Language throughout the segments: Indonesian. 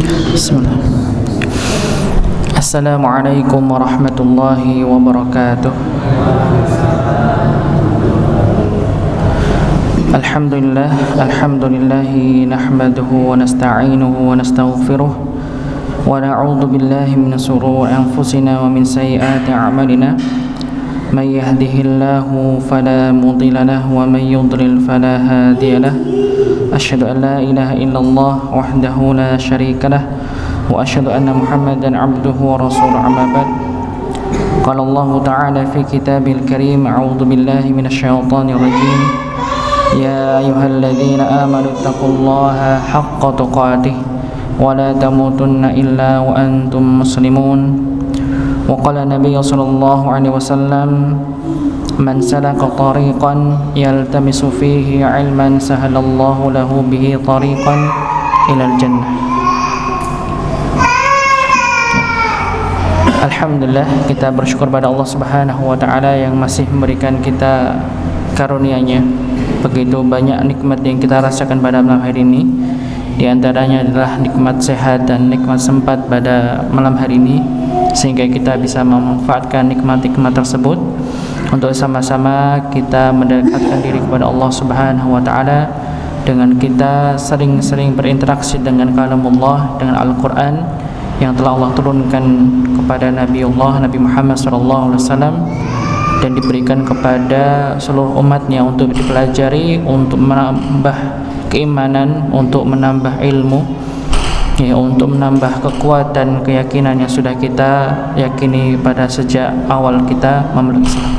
Bismillah. Assalamualaikum warahmatullahi wabarakatuh. Alhamdulillahi nahmaduhu wa nasta'inuhu wa nastaghfiruh wa na'udzu billahi min shururi anfusina wa min sayyiati a'malina. May yahdihillahu fala mudilla lahu wa may yudlil fala hadiya lahu. Asyhadu an la ilaha illallah wahdahu la syarika lah wa asyhadu anna Muhammadan abduhu wa rasuluhu, amma ba'd. Qala Allah ta'ala fi kitabil karim, a'udzu billahi minasyaitonir rajim. Ya ayyuhalladzina amanu taqullaha haqqa tuqatih wa la tamutunna illa wa antum muslimun. Wa qala Nabi sallallahu alaihi wasallam, man salaka tariqan yaltamisu fihi ilman sahalallahu lahu bihi tariqan ilal jannah. Alhamdulillah, kita bersyukur pada Allah Subhanahu wa taala yang masih memberikan kita karunia-Nya. Begitu banyak nikmat yang kita rasakan pada malam hari ini. Di antaranya adalah nikmat sehat dan nikmat sempat pada malam hari ini, sehingga kita bisa memanfaatkan nikmat-nikmat tersebut untuk sama-sama kita mendekatkan diri kepada Allah Subhanahu wa taala dengan kita sering-sering berinteraksi dengan kalamullah, dengan Al-Qur'an yang telah Allah turunkan kepada Nabi Muhammad sallallahu alaihi wasallam dan diberikan kepada seluruh umatnya untuk dipelajari, untuk menambah keimanan, untuk menambah ilmu, ya, untuk menambah kekuatan keyakinan yang sudah kita yakini pada sejak awal kita memeluk Islam.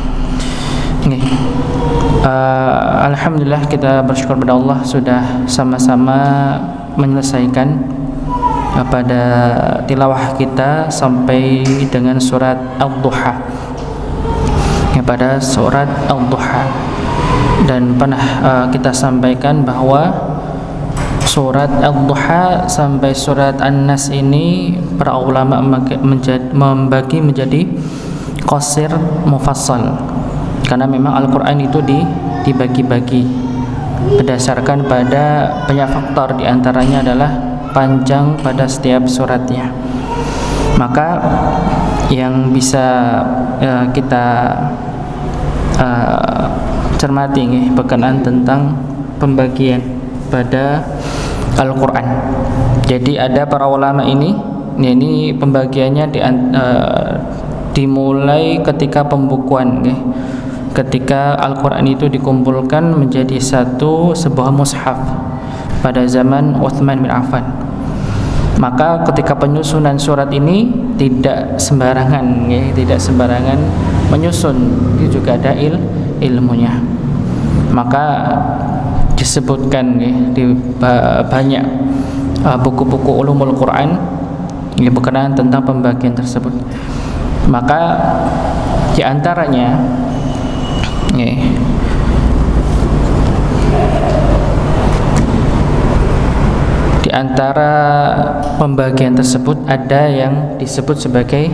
Alhamdulillah, kita bersyukur kepada Allah sudah sama-sama menyelesaikan pada tilawah kita sampai dengan surat Ad-Duha, ya, pada surat Ad-Duha. Dan pernah kita sampaikan bahwa surat Ad-Duha sampai surat An-Nas ini para ulama membagi menjadi qasir, mufassal, karena memang Al-Quran itu dibagi-bagi berdasarkan pada banyak faktor, diantaranya adalah panjang pada setiap suratnya. Maka yang bisa kita cermati berkenaan tentang pembagian pada Al-Quran. Jadi ada para ulama ini pembagiannya dimulai ketika pembukuan, ketika Al-Quran itu dikumpulkan menjadi sebuah mushaf pada zaman Utsman bin Affan. Maka ketika penyusunan surat ini tidak sembarangan, tidak sembarangan menyusun, itu juga ada ilmunya. Maka disebutkan di banyak buku-buku ulumul Quran berkenaan tentang pembagian tersebut. Maka di antaranya di antara pembagian tersebut ada yang disebut sebagai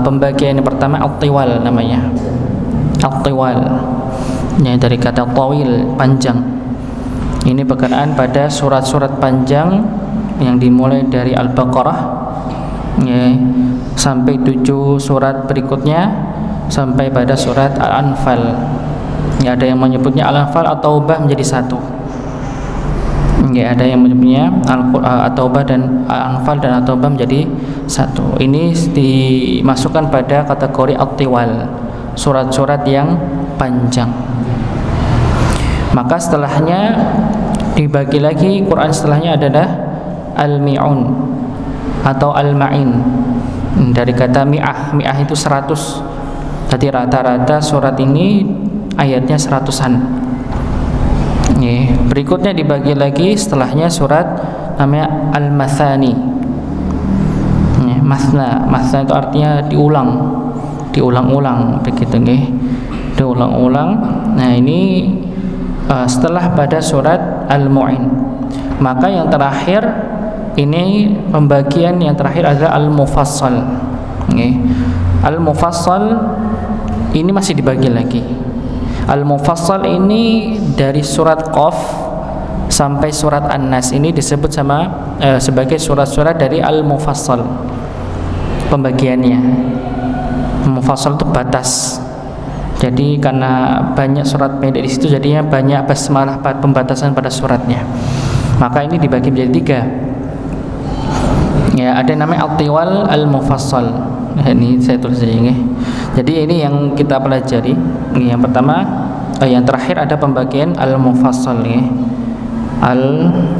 pembagian yang pertama at-tiwal, namanya at-tiwal, dari kata tawil, panjang. Ini berkenaan pada surat-surat panjang yang dimulai dari Al-Baqarah sampai 7 surat berikutnya sampai pada surat Al-Anfal. Ada yang menyebutnya Al-Anfal atau Taubah menjadi satu. Ada yang menyebutnya At-Taubah dan Al-Anfal dan At-Taubah menjadi satu. Ini dimasukkan pada kategori at-tiwal, surat-surat yang panjang. Maka setelahnya dibagi lagi, Quran setelahnya adalah Al-Mi'un atau Al-Ma'in, dari kata mi'ah. Mi'ah itu 100. Jadi rata-rata surat ini ayatnya 100-an. Berikutnya dibagi lagi setelahnya surat namanya Al-Mathani. Masna itu artinya diulang-ulang begitu, diulang-ulang. Nah, ini setelah pada surat Al-Mu'in. Maka yang terakhir ini, pembagian yang terakhir adalah Al-Mufassal. Al-Mufassal ini masih dibagi lagi. Al-Mufassal ini dari surat Qaf sampai surat An-Nas ini disebut sebagai surat-surat dari Al-Mufassal. Pembagiannya Mufassal itu batas. Jadi karena banyak surat pendek di situ, jadinya banyak basmalah pembatasan pada suratnya. Maka ini dibagi menjadi 3. Ya, ada namanya Al-Tiwal Al-Mufassal. Ini saya tulis saja ya. Jadi ini yang kita pelajari. Ini yang pertama, yang terakhir ada pembagian Al-Mufassal ya. Al-Mufassal.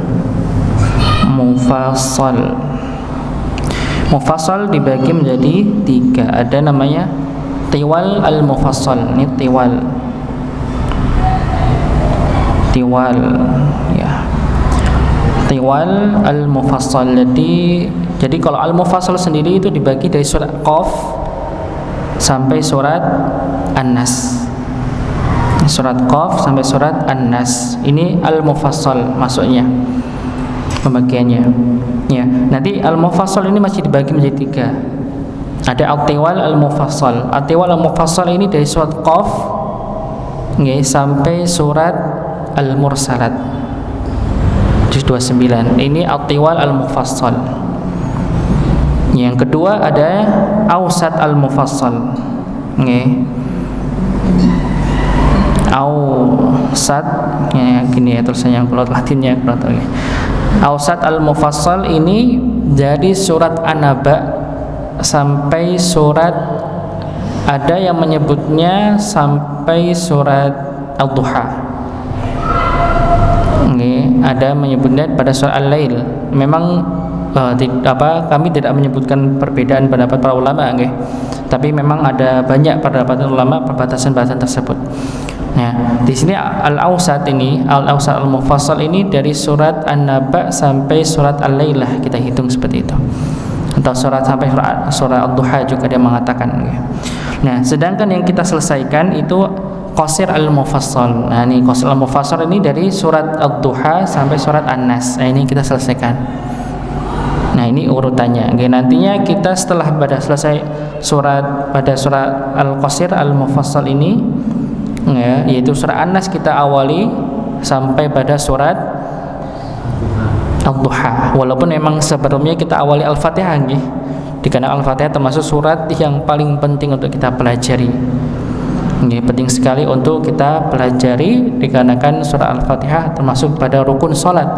Mufassal dibagi menjadi 3. Ada namanya Tiwal Al-Mufassal. Ini Tiwal ya. Tiwal Al-Mufassal. Jadi kalau Al-Mufassal sendiri itu dibagi dari surat Qaf sampai surat An-Nas. Surat Qaf sampai surat An-Nas. Ini Al-Mufassal masuknya, pembagiannya. Ya, nanti Al-Mufassal ini masih dibagi menjadi 3. Ada Al-Tiwal Al-Mufassal. Al-Tiwal Al-Mufassal ini dari surat Qaf sampai surat Al-Mursalat. Juz 29. Ini Al-Tiwal Al-Mufassal. Yang kedua ada Awsat Al-Mufassal. Awsat ya, gini ya tulisannya kalau Latinnya Awsat Al-Mufassal ini dari surat An-Naba sampai surat, ada yang menyebutnya sampai surat Al-Duha. Ada menyebutnya pada surat Al-Lail. Memang kami tidak menyebutkan perbedaan pendapat para ulama, tapi memang ada banyak pendapat ulama perbatasan-batasan tersebut. Nah, di sini Al-Awsat ini, Al-Awsat Al-Mufassal ini dari surat An-Naba sampai surat Al-Lailah, kita hitung seperti itu. Atau surat sampai surat Al-Duha juga dia mengatakan. Nah, sedangkan yang kita selesaikan itu Qasir Al-Mufassal. Nah, ini Qasir Al-Mufassal ini dari surat Al-Duha sampai surat An-Nas. Nah, ini kita selesaikan. Nah, ini urutannya. Nantinya kita setelah selesai pada surat Al-Qasir Al-Mufassal ini, yaitu surat An-Nas, kita awali sampai pada surat Al-Duha. Walaupun memang sebelumnya kita awali Al-Fatihah dikarenakan Al-Fatihah termasuk surat yang paling penting untuk kita pelajari. Penting sekali untuk kita pelajari dikarenakan surat Al-Fatihah termasuk pada rukun salat.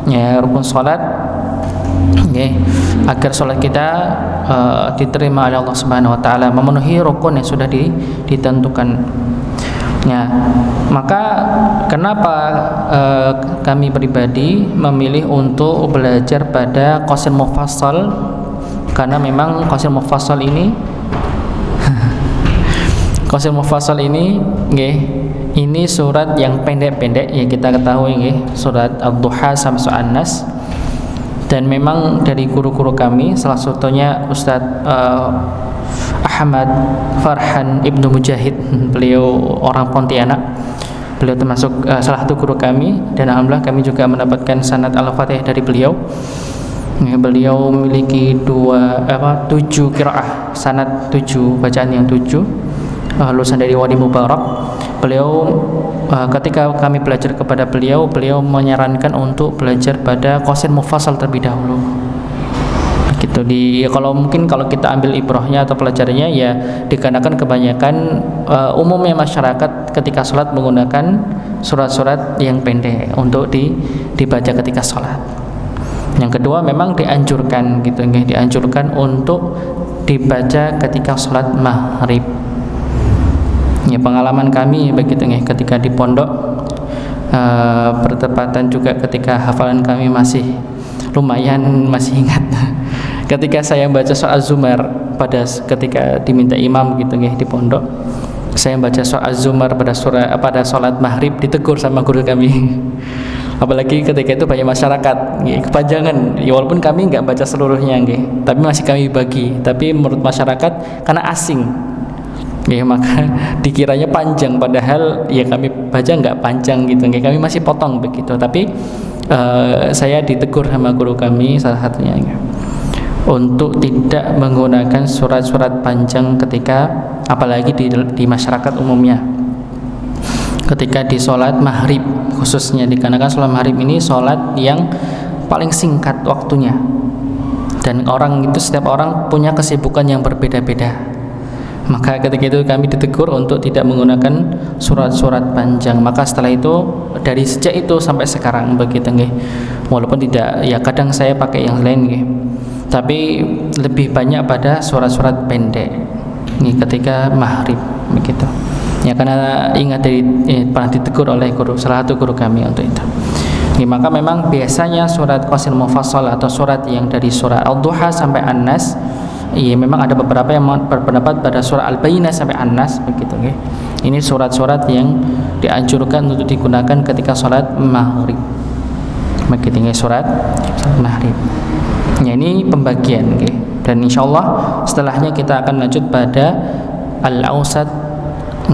Ya, rukun salat agar salat kita diterima oleh Allah Subhanahu wa taala, memenuhi rukun yang sudah ditentukan. Ya, maka kenapa kami pribadi memilih untuk belajar pada Qasir Mufassal? Karena memang Qasir Mufassal ini Qasir Mufassal ini ini surat yang pendek-pendek ya, kita ketahui surat Al-Duha sampai surat An-Nas. Dan memang dari guru-guru kami, salah satunya Ustadz Ahmad Farhan Ibnu Mujahid, beliau orang Pontianak, beliau termasuk salah satu guru kami, dan alhamdulillah kami juga mendapatkan sanad Al-Fatihah dari beliau. Beliau memiliki 7 qiraah, sanad 7, bacaan yang 7, lulusan dari Wadi Mubarak. Beliau ketika kami belajar kepada beliau menyarankan untuk belajar pada Qasir Mufassal terlebih dahulu. Gitu. Kalau kita ambil ibrahnya atau pelajarannya, ya dikarenakan kebanyakan umumnya masyarakat ketika sholat menggunakan surat-surat yang pendek untuk dibaca ketika sholat. Yang kedua, memang dianjurkan untuk dibaca ketika sholat maghrib. Ya, pengalaman kami begitu ketika di pondok, bertepatan juga ketika hafalan kami masih lumayan, masih ingat ketika saya baca surat Az-Zumar ketika diminta imam di pondok, saya baca surat Az-Zumar pada sholat maghrib, ditegur sama guru kami. Apalagi ketika itu banyak masyarakat kepanjangan, ya walaupun kami nggak baca seluruhnya tapi masih kami bagi, tapi menurut masyarakat karena asing maka dikiranya panjang, padahal ya kami baca nggak panjang kami masih potong begitu. Tapi saya ditegur sama guru kami salah satunya untuk tidak menggunakan surat-surat panjang ketika, apalagi di masyarakat umumnya, ketika di sholat maghrib, khususnya dikarenakan sholat maghrib ini sholat yang paling singkat waktunya, dan setiap orang punya kesibukan yang berbeda-beda. Maka ketika itu kami ditegur untuk tidak menggunakan surat-surat panjang. Maka setelah itu, dari sejak itu sampai sekarang begitu nggih. Walaupun tidak, ya kadang saya pakai yang lain nggih, tapi lebih banyak pada surat-surat pendek nih ketika maghrib begitu. Ya karena ingat pernah ditegur oleh salah satu guru kami untuk itu. Nih, maka memang biasanya surat Qasil Mufassal atau surat yang dari surat Al-Duha sampai An-Nas, iya memang ada beberapa yang berpendapat pada surat Al-Bayyinah sampai An-Nas begitu nggih. Ini surat-surat yang dianjurkan untuk digunakan ketika salat maghrib. Begitu nggih, surat maghrib. Ya, ini pembagian nggih. Dan insyaallah setelahnya kita akan lanjut pada Al-Awsat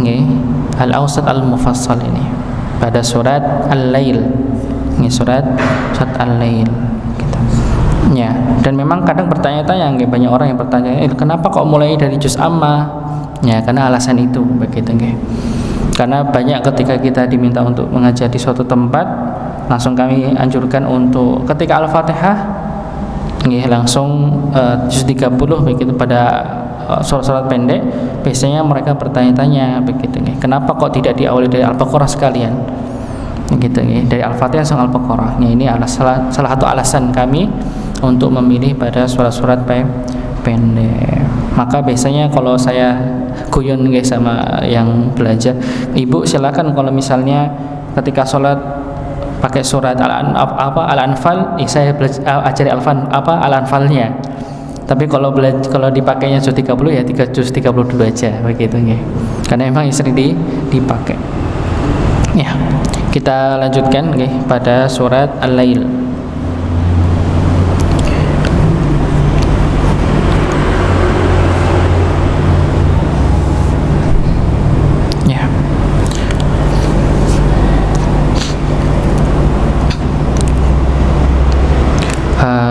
nggih, Al-Awsat Al-Mufassal ini pada surat Al-Lail. Ini surat Al-Lail gitu. Ya, dan memang kadang bertanya-tanya nggih, banyak orang yang bertanya, kenapa kok mulai dari juz amma? Ya, karena alasan itu begitu nggih. Karena banyak ketika kita diminta untuk mengajar di suatu tempat, langsung kami anjurkan untuk ketika Al-Fatihah nggih langsung juz 30 begitu pada surat-surat pendek. Biasanya mereka bertanya-tanya begitu nggih, kenapa kok tidak diawali dari Al-Baqarah sekalian? Gitu nggih, dari Al-Fatihah sampai Al-Baqarah. Ini salah satu alasan kami untuk memilih pada surat-surat pendek. Maka biasanya kalau saya guyon nggih sama yang belajar, ibu silakan kalau misalnya ketika sholat pakai surat Al-Anfal, saya ajari Al-Anfalnya. Tapi kalau dipakainya juz 30 ya juz 32 aja begitu nggih. Karena memang sering dipakai. Ya. Kita lanjutkan nggih pada surat Al-Lail. Ya.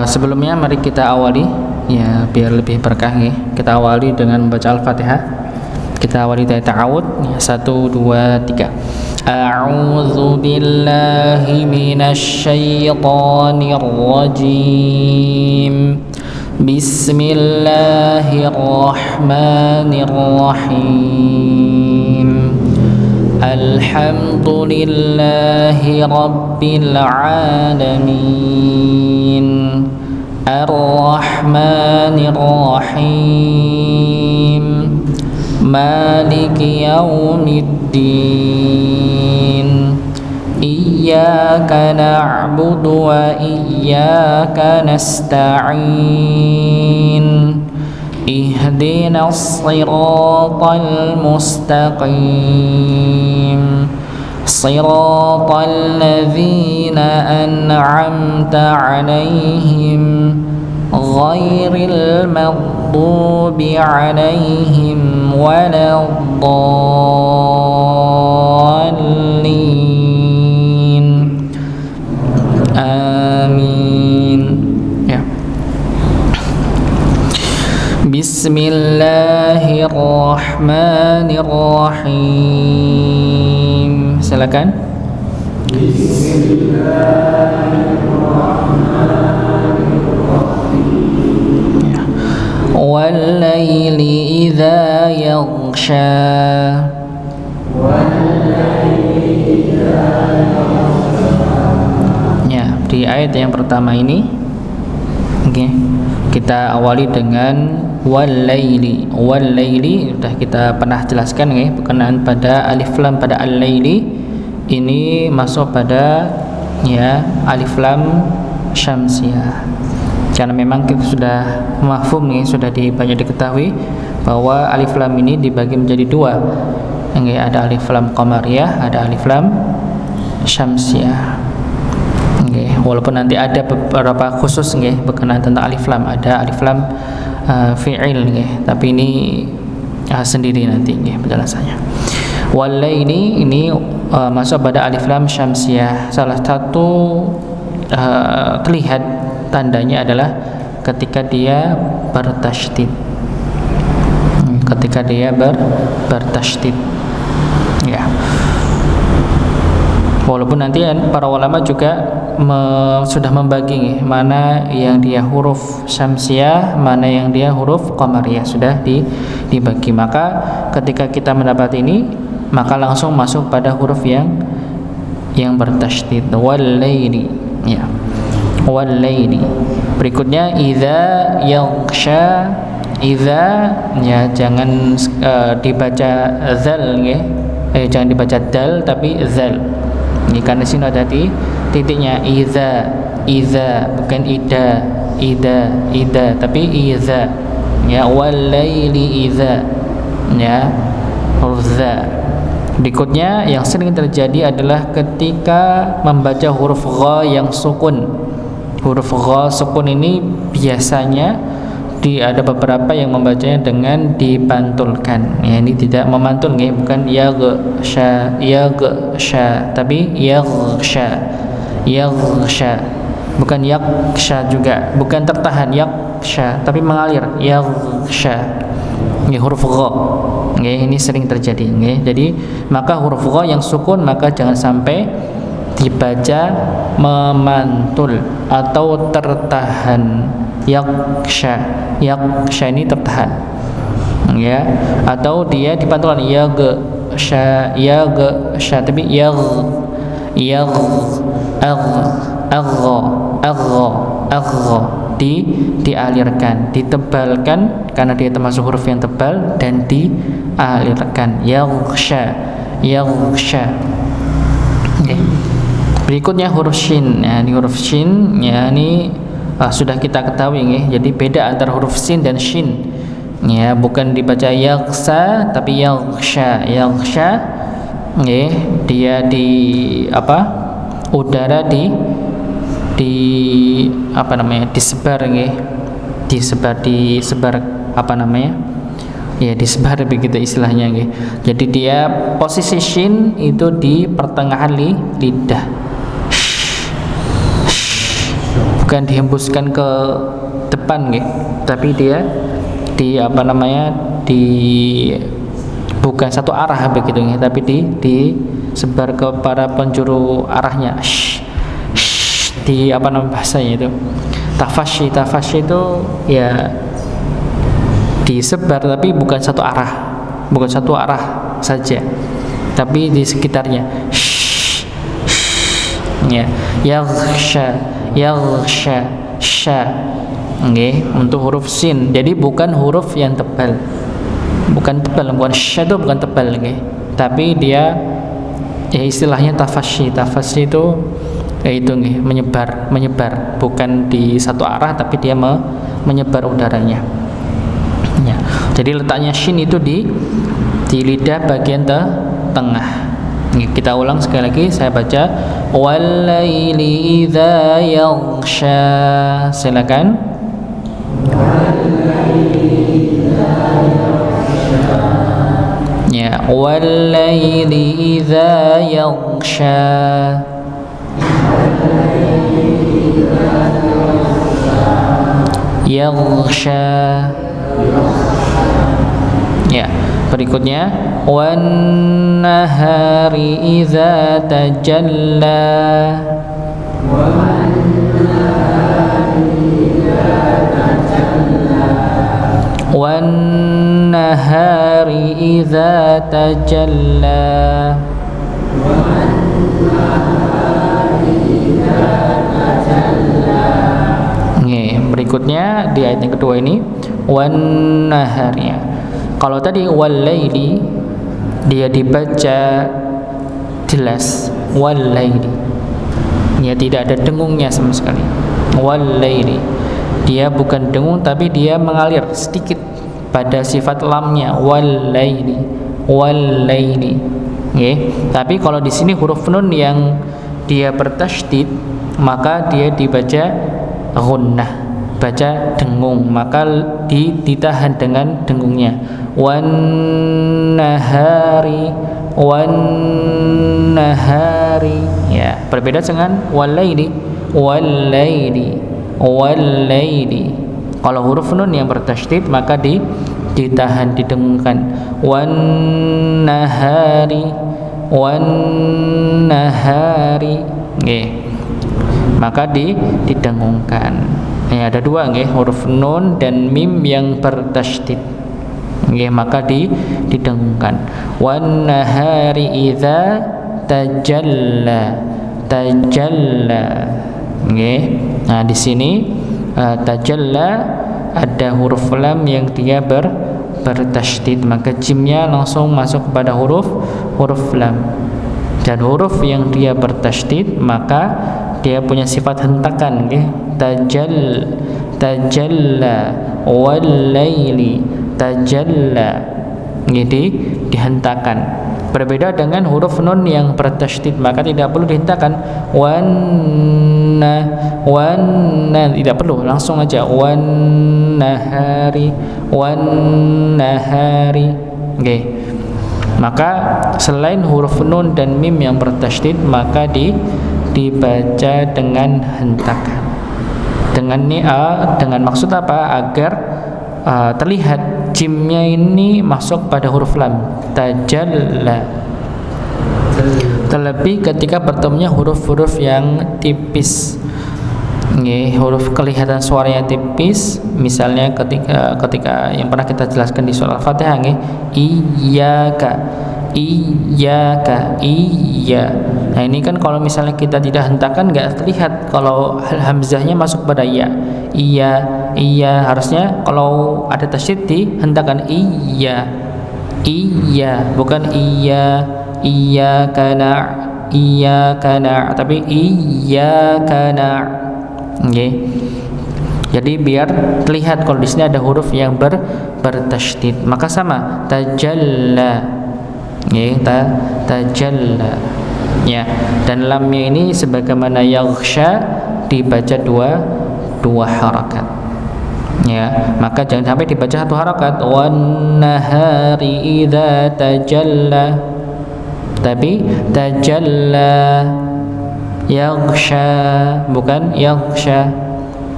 Sebelumnya mari kita awali ya biar lebih berkah nggih. Kita awali dengan membaca Al-Fatihah. Kita awali dari ta'awud ya, 1 2 3. أعوذ بالله من الشيطان الرجيم بسم الله الرحمن الرحيم الحمد لله رب العالمين الرحمن الرحيم مالك يوم الدين إياك نعبد وإياك نستعين اهدنا الصراط المستقيم صراط الذين أنعمت عليهم غير المغضوب عليهم ولا الضالين آمين ya. Bismillahirrahmanirrahim. Silakan. وَاللَّيْلِ إِذَا يَغْشَى ya, di ayat yang pertama ini okay, kita awali dengan wal-laili. Wal-laili sudah kita pernah jelaskan ya, berkenaan pada alif lam pada al-laili ini masuk pada ya alif lam syamsiyah. Karena memang kita sudah mafhum nih, sudah banyak diketahui bahwa alif lam ini dibagi menjadi dua. Ada alif lam qamariyah, ada alif lam syamsiyah. Walaupun nanti ada beberapa khusus berkenaan tentang alif lam, ada alif lam fi'il tapi ini sendiri nanti penjelasannya. Wal-laili ini masuk pada alif lam syamsiyah. Salah satu terlihat tandanya adalah ketika dia bertasydid. Ketika dia bertasydid. Ya. Walaupun nanti para ulama juga sudah membagi mana yang dia huruf syamsiah, mana yang dia huruf qamariyah, sudah dibagi. Maka ketika kita mendapat ini, maka langsung masuk pada huruf yang bertasydid, wal laili, ya, wal laili. Berikutnya idza yaghsha, idza, ya, jangan dibaca zal, ya, jangan dibaca dal tapi zal. Ini karena sini ada titiknya, idza, bukan ida tapi idza, ya, wal laili idza, ya, huruf za. Berikutnya yang sering terjadi adalah ketika membaca huruf gha yang sukun. Huruf gha sukun ini biasanya ada beberapa yang membacanya dengan dipantulkan. Ya, ini tidak memantul, ya, bukan yaghsha, tapi yaghsha, bukan yaghsha juga, bukan tertahan, yaghsha tapi mengalir, yaghsha. Ini huruf gha. Ini sering terjadi. Jadi maka huruf gha yang sukun maka jangan sampai dibaca memantul atau tertahan. Yaghsha ini tertahan, ya, atau dia dipantulkan yaghsha tapi dialirkan, ditebalkan karena dia termasuk huruf yang tebal dan dialirkan, yaghsha. Okay. Berikutnya huruf shin. Ini huruf shin, ya, ini sudah kita ketahui, ya. Jadi beda antara huruf sin dan shin, ya, bukan dibaca yaghsa tapi yaghsha, ya. Dia udara disebar, ya. Disebar begitu istilahnya, ya. Jadi dia posisi shin itu di pertengahan lidah, bukan dihembuskan ke depan, tapi dia bukan satu arah begitu, tapi disebar ke para penjuru arahnya. Bahasanya itu tafashi itu, ya, disebar tapi bukan satu arah saja, tapi di sekitarnya, ya, yaghsha, untuk huruf sin. Jadi bukan huruf yang tebal, bukan sya itu bukan tebal, tapi dia, ya, istilahnya tafashi itu, menyebar, bukan di satu arah tapi dia menyebar udaranya, ya. Jadi letaknya shin itu di lidah bagian tengah. Kita ulang sekali lagi, saya baca wal laili idza yaghsha. Silakan. Ya, wal laili idza yaghsha. Yaghsha. Ya, berikutnya wan nahari idza tajalla. Wan nahari idza tajalla. Berikutnya di ayat yang kedua ini wan nahari. Kalau tadi wal laili dia dibaca jelas wal laili, ya, tidak ada dengungnya sama sekali. Wal laili dia bukan dengung tapi dia mengalir sedikit pada sifat lamnya, wal laili, Tapi kalau di sini huruf nun yang dia bertasydid maka dia dibaca ghunnah, baca dengung, maka ditahan dengan dengungnya. Wan nahari, ya, berbeda dengan wal laili. Kalau huruf nun yang bertasydid maka ditahan, didengungkan. Wan nahari, wan nahari nggih. Maka didengungkan. Ya, ada dua nggih, huruf nun dan mim yang bertasydid. Nggih, maka didengungkan. Wan nahari idza tajalla. Tajalla. Nggih. Nah, di sini tajalla ada huruf lam yang dia bertasydid, maka jimnya langsung masuk kepada huruf lam. Dan huruf yang dia bertasydid maka dia punya sifat hentakan, nggih. Tajalla wal laili tajalla, nggih, dihentakan. Berbeda dengan huruf nun yang bertasydid, maka tidak perlu dihentakan. Wanna tidak perlu, langsung aja wan nahari nggih. Maka selain huruf nun dan mim yang bertasydid, maka dibaca dengan hentakan. Dengan maksud apa? Agar terlihat jimnya ini masuk pada huruf lam, tajalla. Terlebih ketika bertemunya huruf-huruf yang tipis, nggih, huruf kelihatan suaranya tipis. Misalnya ketika yang pernah kita jelaskan di surah Al-Fatihah, nggih, iyyaka, iya. Nah, ini kan kalau misalnya kita tidak hentakan nggak terlihat kalau hamzahnya masuk pada iya, harusnya kalau ada tasydid dihentakan iya, bukan iya kana, tapi iya kana, nggih. Jadi biar terlihat kalau di sini ada huruf yang bertasydid, maka sama tajalla, nggih, tajalla. Ya, dan lamnya ini sebagaimana yaghsha dibaca dua harakat. Ya, maka jangan sampai dibaca satu harakat. Wan nahari idza tajalla. Tapi tajalla yaghsha, bukan yaghsha.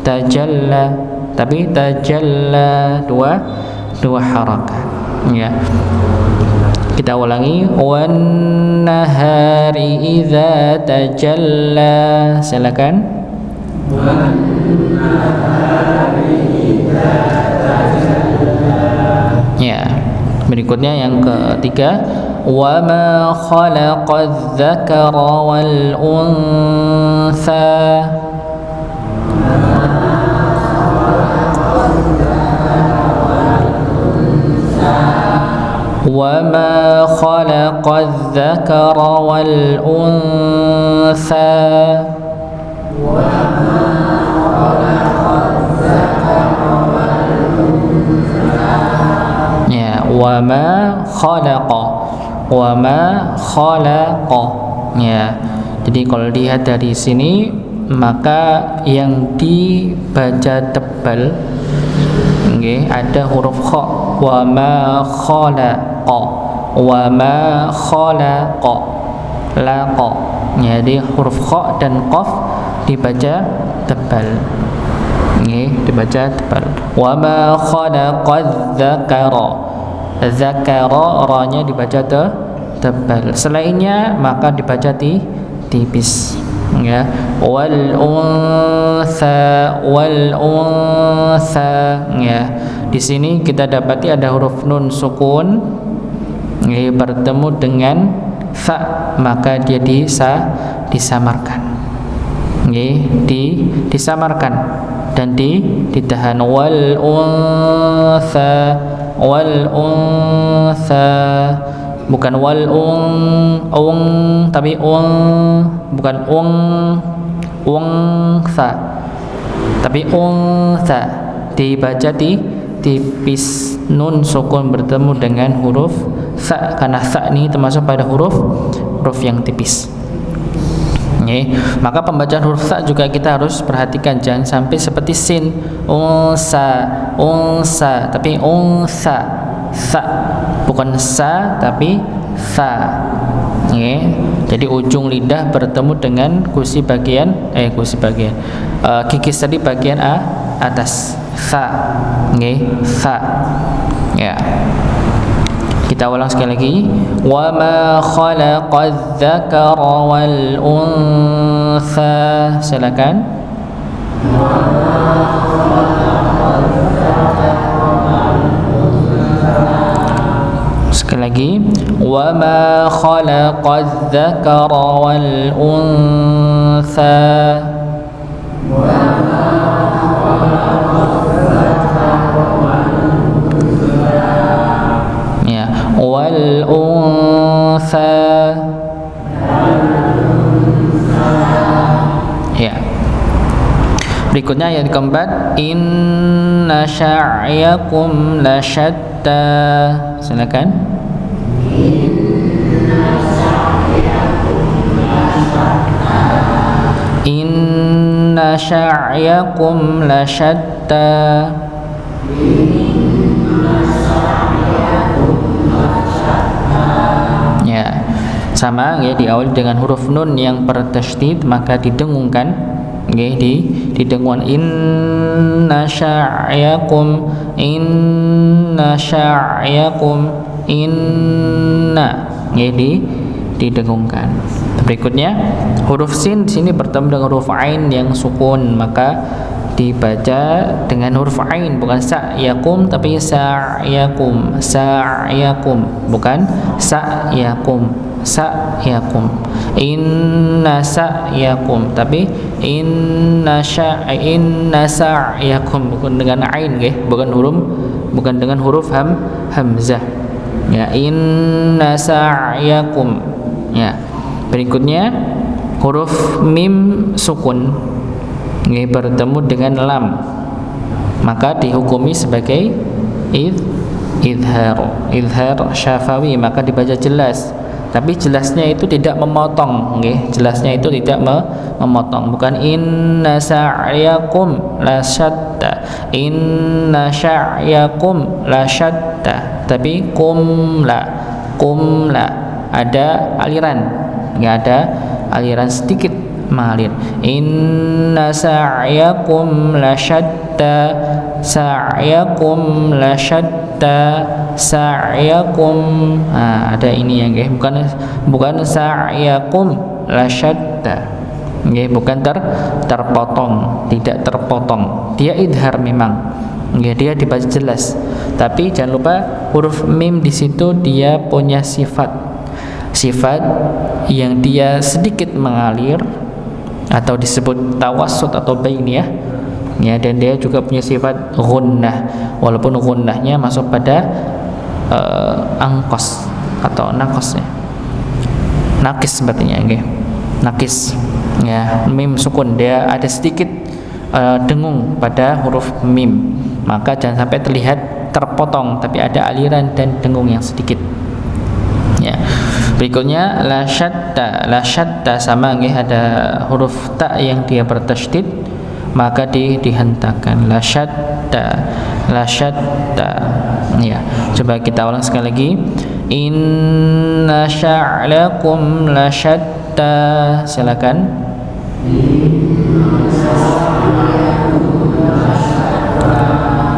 Tajalla, tapi tajalla dua harakat. Ya. Kita ulangi. Wan nahari idza tajalla. Silakan. Wan nahari idza tajalla. Ya. Berikutnya yang ketiga, wa ma khalaqadz dzakara wal untha. وَمَا خَلَقَ الذَّكَرَ وَالْأُنثَى. Ya, وَمَا خَلَقَ. Ya. Jadi kalau lihat dari sini, maka yang dibaca tebal, nggih, ada huruf kha, wa ma khalaqa, laqa. Jadi huruf kha dan qaf dibaca tebal, nggih, dibaca tebal. Wa ma khalaqadz dzakara, ra-nya dibaca tebal. Selainnya maka dibaca tipis, ya. Wal untha, ya. Di sini kita dapati ada huruf nun sukun, bertemu dengan fa, maka dia disamarkan, disamarkan dan ditahan. Wal untha, bukan wal tapi bukan untha, tapi untha, dibaca tipis, nun sukun bertemu dengan huruf tha, karena tha ini termasuk pada huruf yang tipis. Maka pembacaan huruf tha juga kita harus perhatikan, jangan sampai seperti sin, unsa, tapi unsa, tha, bukan sa tapi tha. Jadi ujung lidah bertemu dengan kikis tadi bagian atas, tha, tha. Ya. Kita ulang sekali lagi. Wa ma khalaqadz dzakara wal untha. Silakan. Sekali lagi. Wa ma khalaqadz dzakara wal untha. Ya, wal untha. Ya. Berikutnya ayat keempat, inna sya'yakum lasyatta. Silakan. Inna sya'yakum lasyatta. Ya, sama ya, diawali dengan huruf nun yang bertasydid maka didengungkan, ya, didengungkan. Inna sya'yakum, inna sya'yakum, inna, ya, didengungkan. Berikutnya huruf sin di sini bertemu dengan huruf ain yang sukun, maka dibaca dengan huruf ain, bukan sa'yakum tapi sa'yakum, sa'yakum, bukan sa'yakum, sa'yakum. Inna sa'yakum tapi inna sa'yakum, bukan dengan ain, okay? bukan dengan huruf hamzah. Ya, inna sa'yakum. Ya. Berikutnya huruf mim sukun, ya, bertemu dengan lam, maka dihukumi sebagai idhar syafawi, maka dibaca jelas, tapi jelasnya itu tidak memotong, okay? Jelasnya itu tidak memotong, bukan inna sa'yakum lasyatta, inna sa'yakum lasyatta, tapi kumla, ada aliran, nggak ada aliran sedikit mengalir. Inna sa'yakum lasyatta, sa'yakum lasyatta, sa'yakum. Nah, ada ini ya, okay? bukan sa'yakum lasyatta, okay? Bukan terpotong, tidak terpotong. Dia idhar memang, okay? Dia dibaca jelas. Tapi jangan lupa huruf mim di situ dia punya sifat yang dia sedikit mengalir atau disebut tawassut atau bainiyah, ya, dan dia juga punya sifat ghunnah, walaupun ghunnahnya masuk pada angkos atau nakos, ya, nakis sepertinya, okay? Nakis, ya, mim sukun, dia ada sedikit dengung pada huruf mim, maka jangan sampai terlihat terpotong, tapi ada aliran dan dengung yang sedikit, ya. Berikutnya lasyatta sama, nggih, ada huruf ta yang dia bertasydid, maka dihentakan. Lasyatta. Ya, coba kita ulang sekali lagi. Inna sya'lakum lasyatta. Silakan.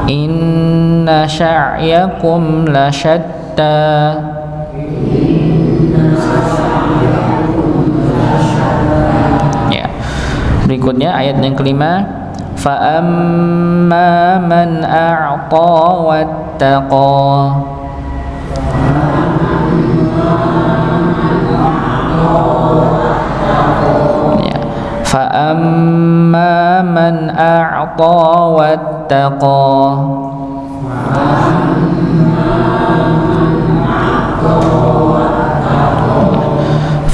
Inna sya'yakum lasyatta. Ya. Berikutnya ayat yang kelima, fa amma man a'ta wattaqa. Ya. Fa amma man a'ta wattaqa.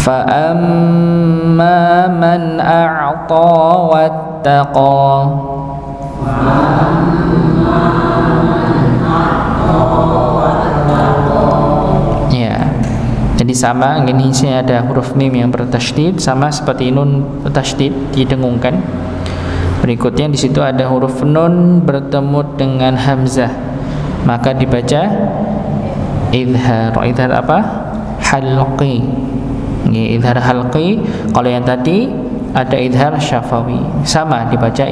فَأَمَّا مَنْ أَعْطَى وَاتَّقَى. Ya, jadi sama, ini sini ada huruf mim yang bertasydid sama seperti nun bertasydid didengungkan. Berikutnya di situ ada huruf nun bertemu dengan hamzah, maka dibaca idhar. Idhar apa? Halqi. Idhar halqi. Kalau yang tadi ada idhar syafawi, sama dibaca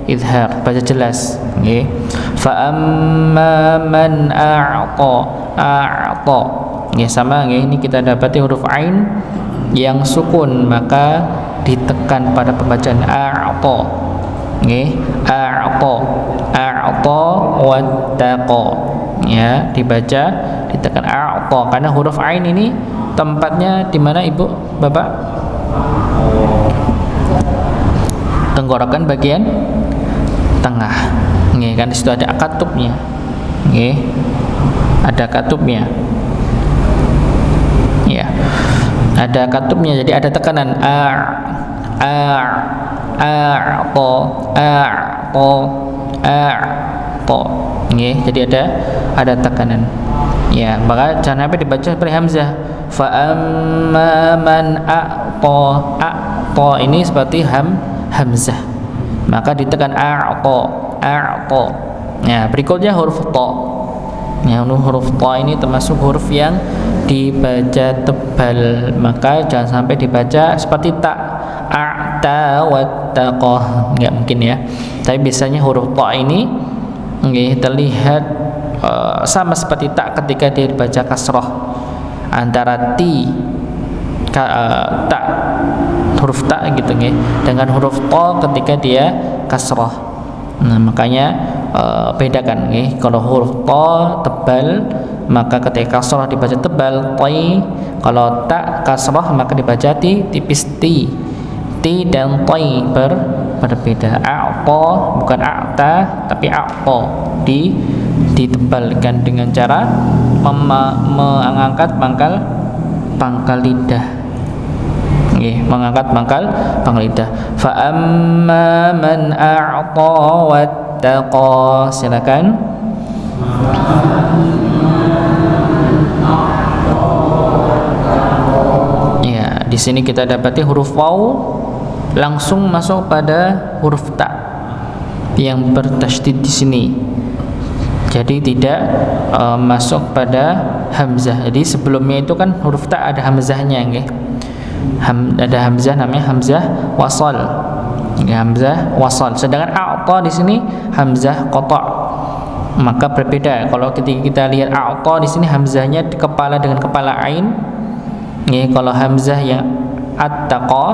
idhar, baca jelas. Fa amma man a'ta, a'ta. Nggih sama nggih, ini kita dapati huruf ain yang sukun maka ditekan pada pembacaan a'ta. Nggih, a'ta. A'ta wattaqa. Ya, dibaca ditekan a'ta karena huruf ain ini tempatnya di mana Ibu, Bapak? Tenggorokan bagian tengah. Nggih, kan di situ ada katupnya. Nggih. Ada katupnya. Ya. Ada katupnya, jadi ada tekanan a'ta. Nggih, jadi ada tekanan. Ya, maka jangan sampai dibaca seperti hamzah. Fa amma man a'ta ini seperti hamzah. Maka ditekan a'ta. Ya, berikutnya huruf ta. Ya, huruf ta ini termasuk huruf yang dibaca tebal, maka jangan sampai dibaca seperti ta, a'ta wattaqah, enggak mungkin ya. Tapi biasanya huruf ta ini terlihat sama seperti ta ketika dia dibaca kasrah, antara ta huruf ta gitu nggih dengan huruf ta ketika dia kasrah. Nah, makanya bedakan nggih, kalau huruf ta tebal maka ketika kasrah dibaca tebal tai, kalau ta kasrah maka dibaca tipis ti dan tai berbeda. A'ta bukan a'ta tapi a'ta ditebalkan dengan cara mengangkat pangkal lidah. Nggih, mengangkat pangkal lidah. Fa amma man a'ta wattaqa. Silakan. Ya, di sini kita dapati huruf waw langsung masuk pada huruf ta yang bertasydid di sini. Jadi tidak masuk pada hamzah. Jadi sebelumnya itu kan huruf ta ada hamzahnya nggih. Ada hamzah namanya hamzah wasal. Hamzah wasal. Sedangkan a'ta di sini hamzah qata'. Maka berbeda. Kalau ketika kita lihat a'ta di sini hamzahnya di kepala dengan kepala ain. Nggih, kalau hamzah yang attaqa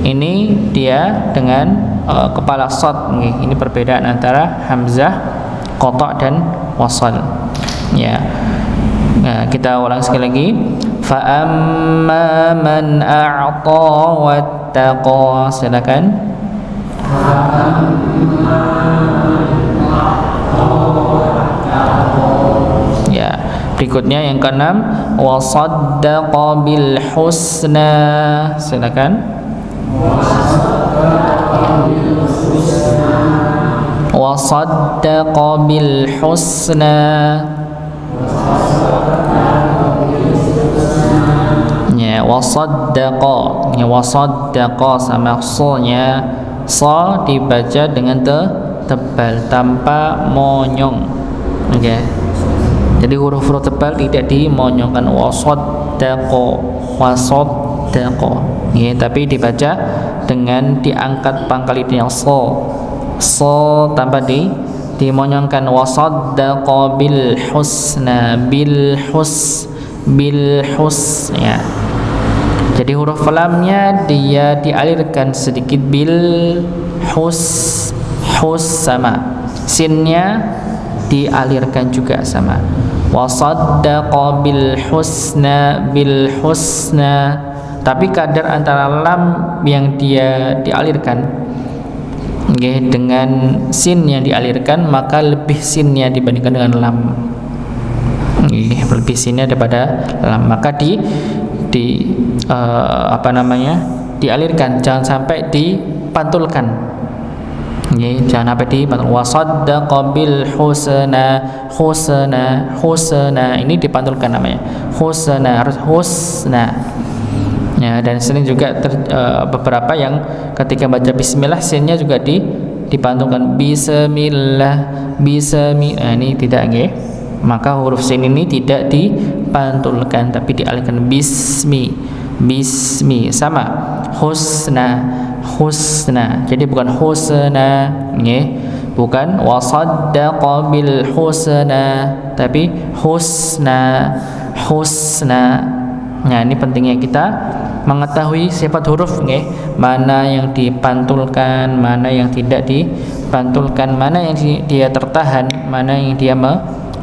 ini dia dengan kepala shad. Nggih, ini perbedaan antara hamzah qata' dan wasal. Ya. Nah, kita ulang sekali lagi. Fa amma man a'ta wattaqa. Silakan. Ya, berikutnya yang keenam wa saddaqa bil husna. Silakan. Wa saddaqa bil husna. Ya, wasaddaqa. Ya, wasaddaqa sama so-nya. So dibaca dengan tebal tanpa monyong. Oke. Jadi huruf-huruf tebal tidak dimonyongkan. Wasaddaqa, wasaddaqa. Ya, tapi dibaca dengan diangkat pangkal lidah so. So tanpa dimonyongkan. Wasaddaqa bil husna, bil hus ya. Jadi huruf lamnya dia dialirkan sedikit bil hus sama. Sinnya dialirkan juga sama. Wa saddaqa bil husna. Tapi kadar antara lam yang dia dialirkan dengan sin yang dialirkan maka lebih sinnya dibandingkan dengan lam. Lebih sinnya daripada lam, maka dialirkan, jangan sampai dipantulkan. Jangan sampai dipantulkan. Wasaddaqa bil husna ini dipantulkan namanya. Husna. Ya, dan sering juga beberapa yang ketika baca bismillah sinnya juga dipantulkan. Bismillah. Ini tidak nggih. Maka huruf sin ini tidak dipantulkan tapi dialihkan bismi sama husna. Jadi bukan husna nggih. bukan wasaddaqa bil husna, tapi husna. Nah, ini pentingnya kita mengetahui sifat huruf nggih, mana yang dipantulkan, mana yang tidak dipantulkan, mana yang dia tertahan, mana yang dia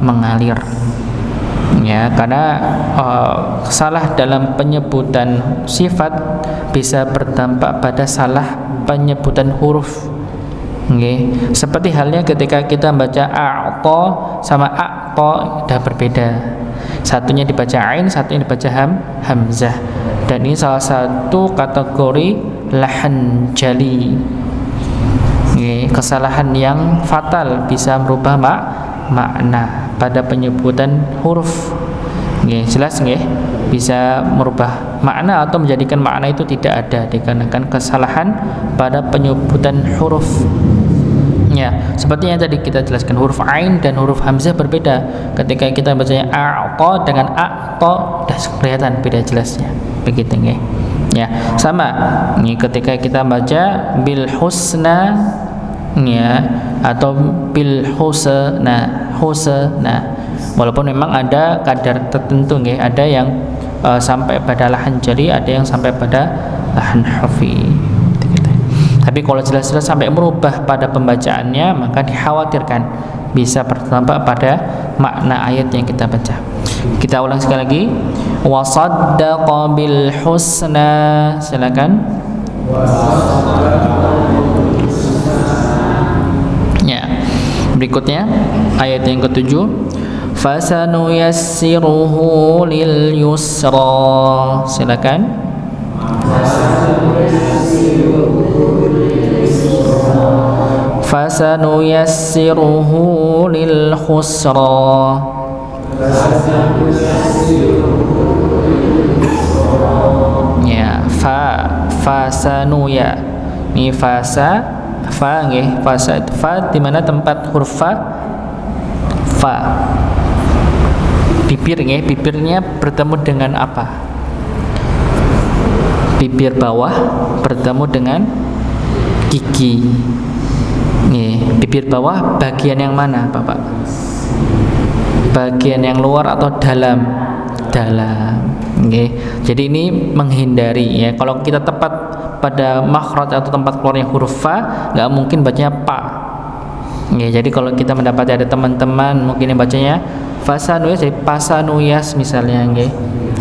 mengalir. Ya, karena salah dalam penyebutan sifat bisa berdampak pada salah penyebutan huruf. Nggih, seperti halnya ketika kita baca a'ta sama a'ta sudah berbeda. Satunya dibaca ain, satunya dibaca hamzah. Dan ini salah satu kategori lahan jali. Nggih, kesalahan yang fatal bisa merubah makna pada penyebutan huruf. Nggih, jelas nggih? Bisa merubah makna atau menjadikan makna itu tidak ada dikarenakan kesalahan pada penyebutan huruf. Ya, seperti yang tadi kita jelaskan, huruf ain dan huruf hamzah berbeda. Ketika kita bacanya a'ta dengan a'ta, sudah kelihatan beda jelasnya. Begitu nggih. Ya, sama. Ini ketika kita baca bil husna ya atau bil husna. Walaupun memang ada kadar tertentu nggih, ada yang sampai pada lahan jali, ada yang sampai pada lahan hafi. Tapi kalau jelas-jelas sampai merubah pada pembacaannya, maka dikhawatirkan bisa berdampak pada makna ayat yang kita baca. Kita ulang sekali lagi. Wasaddaqa bil husna. Silakan. Ya. Berikutnya ayat yang ke-7. Fasanuyassiruhu lil yusra. Silakan. Fasanuyassiruhu lil khusra. Ya, fasanuya. Ini fa nggih, fa di mana tempat huruf fa? Bibir nggih, bibirnya bertemu dengan apa? Bibir bawah bertemu dengan gigi. Nih, bibir bawah bagian yang mana, Bapak? Bagian yang luar atau dalam? Dalam. Nih, jadi ini menghindari ya. Kalau kita tepat pada makhraj atau tempat keluarnya huruf fa, nggak mungkin bacanya pa. Nih, jadi kalau kita mendapati ada teman-teman mungkin yang bacanya fasanuyas jadi pasanuyas misalnya, nggih.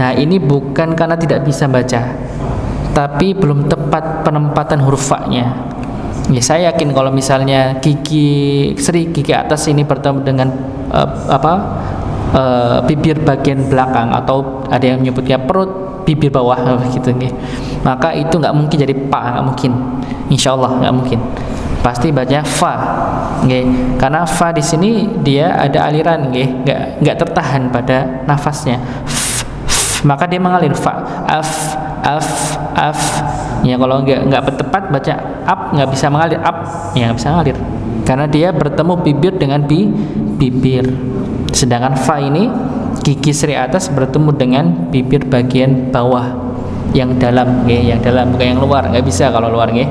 Nah, ini bukan karena tidak bisa baca, tapi belum tepat penempatan huruf fa-nya. Ya, saya yakin kalau misalnya gigi atas ini bertemu dengan bibir bagian belakang, atau ada yang menyebutnya perut bibir bawah gitu nggih, maka itu nggak mungkin jadi pa, nggak mungkin. Insyaallah nggak mungkin. Pasti bacanya fa, nggih. Karena fa di sini dia ada aliran, nggih, nggak tertahan pada nafasnya. Maka dia mengalir fa, af. Ya, kalau nggak tepat baca up, nggak bisa mengalir up, ya nggak bisa mengalir karena dia bertemu bibir dengan bibir. Sedangkan fa ini gigi seri atas bertemu dengan bibir bagian bawah yang dalam, yang dalam bukan yang luar. Nggak bisa kalau luar, ya.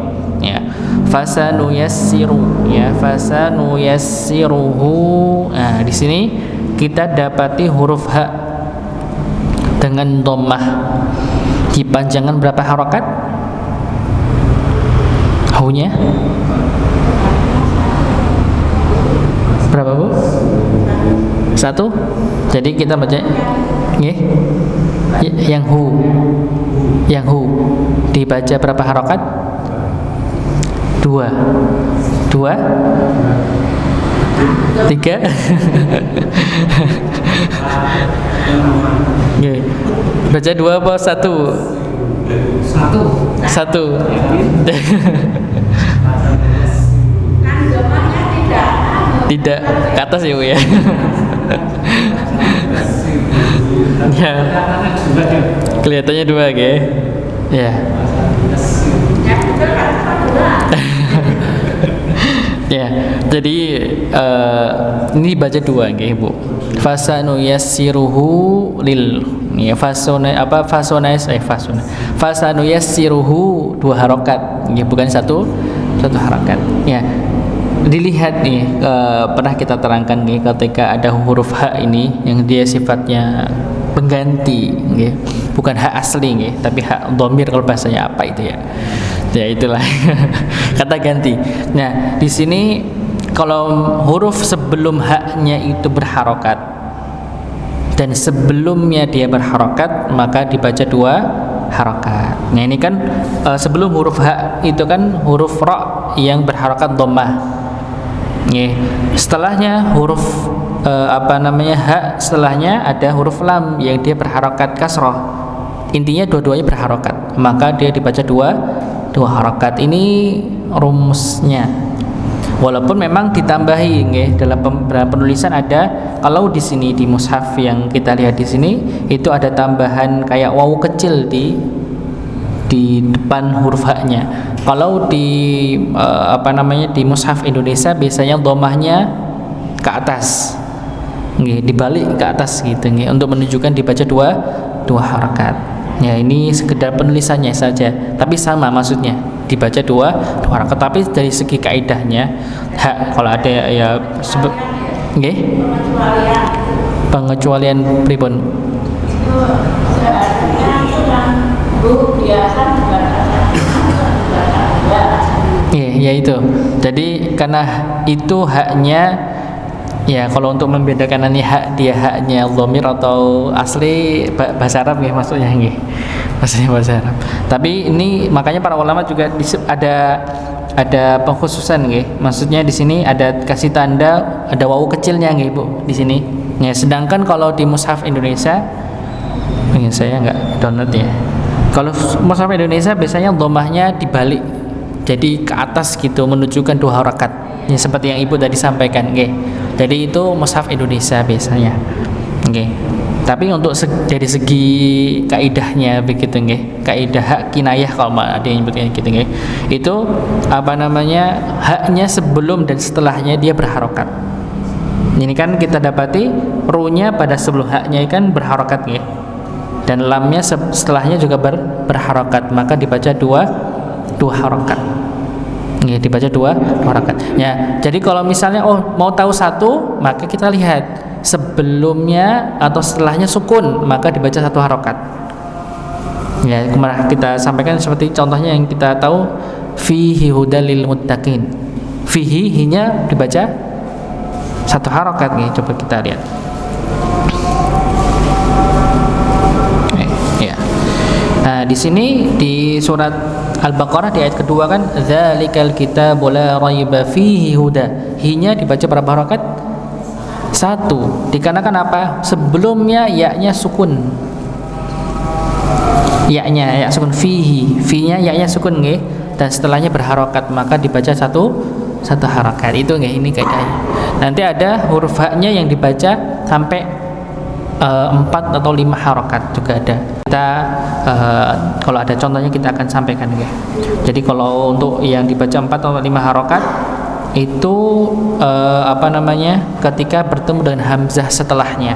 Fasanuyassiru, ya, fasanuyassiruhu. Nah, di sini kita dapati huruf ha dengan dhammah. Dipanjangkan berapa harokat? Hu-nya berapa, Bu? 1. Jadi kita baca nggih. Yang hu dibaca berapa harokat? 2 3 nggih. Baca 2 apa 1? 1. Tidak ke atas ya, Bu ya. Ya. Kelihatannya 2, nggih. Ya. Ya, jadi ini baca 2, nggih, Bu. Fasanuyassiruhu lil, ya, fasanuyassiruhu 2 harokat, nggih, bukan satu harokat. Ya. dilihat nih, pernah kita terangkan nih, ketika ada huruf H ini yang dia sifatnya pengganti nih, bukan hak asli nih, tapi hak dhamir, kalau bahasanya apa itu ya, ya itulah kata ganti. Nah di sini kalau huruf sebelum haknya itu berharokat dan sebelumnya dia berharokat, maka dibaca 2 harokat. Nah ini kan sebelum huruf hak itu kan huruf ra yang berharokat dhammah. Setelahnya huruf hak, setelahnya ada huruf lam yang dia berharokat kasroh. Intinya dua-duanya berharokat, maka dia dibaca dua harokat. Ini rumusnya. Walaupun memang ditambahi dalam penulisan ada, kalau di sini di mushaf yang kita lihat di sini itu ada tambahan kayak wawu kecil di depan huruf haknya. Kalau di di mushaf Indonesia biasanya dhammahnya ke atas, dibalik ke atas gitu, untuk menunjukkan dibaca dua harakat. Ya ini sekedar penulisannya saja, tapi sama maksudnya, dibaca dua harakat. Tapi dari segi kaidahnya hak, kalau ada ya pengecualian pribon. Ya itu. Jadi karena itu haknya, ya kalau untuk membedakan ini hak dia haknya dhamir atau asli bahasa Arab ya maksudnya maksudnya bahasa Arab. Tapi ini makanya para ulama juga ada pengkhususan maksudnya di sini ada kasih tanda, ada wawu kecilnya Bu di sini. Ya sedangkan kalau di mushaf Indonesia, ini saya nggak download ya. Kalau mushaf Indonesia biasanya dhammahnya dibalik, jadi ke atas gitu, menunjukkan 2 harakat. Ya seperti yang Ibu tadi sampaikan, Jadi itu mushaf Indonesia biasanya. Tapi untuk dari segi kaidahnya begitu kaidah hak kinayah, kalau ada yang nyebutnya gitu itu haknya sebelum dan setelahnya dia berharokat. Ini kan kita dapati ru-nya pada sebelum haknya kan berharokat dan lamnya setelahnya juga berharokat, maka dibaca dua harokat. Dibaca dua harokat. Ya, jadi kalau misalnya mau tahu satu, maka kita lihat sebelumnya atau setelahnya sukun, maka dibaca 1 harokat. Ya, kemarin kita sampaikan seperti contohnya yang kita tahu, fihi hudal lil muttaqin. Fihi nya dibaca 1 harokat coba kita lihat. Ya. Nah, di sini di surat Al-Baqarah di ayat kedua kan, dzalikal kitabu la raiba fihi huda. Hi-nya dibaca berapa harokat? 1. Dikarenakan apa? Sebelumnya ya-nya sukun. Ya sukun fihi. Fi-nya ya-nya sukun dan setelahnya berharokat, maka dibaca satu harokat. Itu ini kaidahnya. Nanti ada huruf haknya yang dibaca sampai 4 atau 5 harokat juga ada. Kita kalau ada contohnya kita akan sampaikan Jadi kalau untuk yang dibaca 4 atau 5 harokat itu ketika bertemu dengan hamzah setelahnya.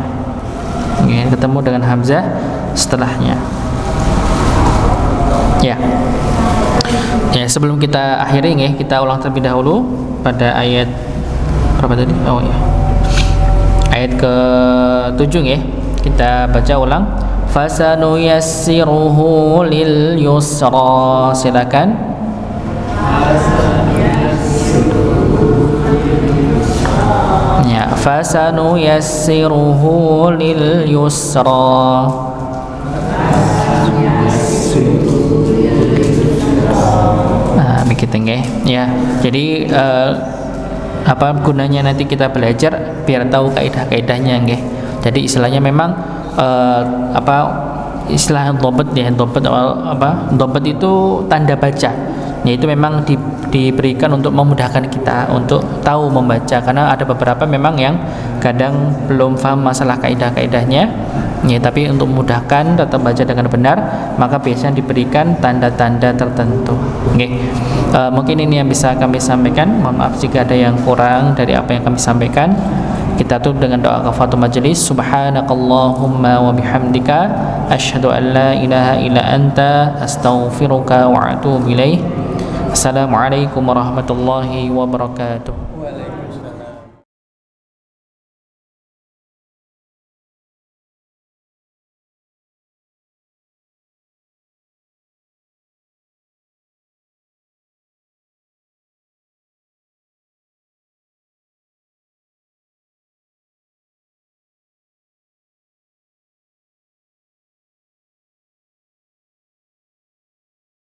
Ketemu dengan hamzah setelahnya. Ya. Ya, sebelum kita akhiri kita ulang terlebih dahulu pada ayat berapa tadi? Ayat ke-7 kita baca ulang. Fasanuyassiruhu lil yusra. Silakan. Ya, fasanuyassiruhu lil yusra. Nah, begitu ya. Jadi apa gunanya nanti kita belajar biar tahu kaidah-kaidahnya Jadi istilahnya memang istilah dhabt dhabt itu tanda baca. Yaitu memang diberikan untuk memudahkan kita untuk tahu membaca, karena ada beberapa memang yang kadang belum paham masalah kaidah-kaidahnya tapi untuk memudahkan tetap baca dengan benar, maka biasanya diberikan tanda-tanda tertentu. Mungkin ini yang bisa kami sampaikan. Mohon maaf jika ada yang kurang dari apa yang kami sampaikan. Kita tutup dengan doa kafaratul majelis. Subhanakallahumma wa bihamdika asyhadu an la ilaha illa anta astaghfiruka wa atubu ilaik. Assalamualaikum warahmatullahi wabarakatuh.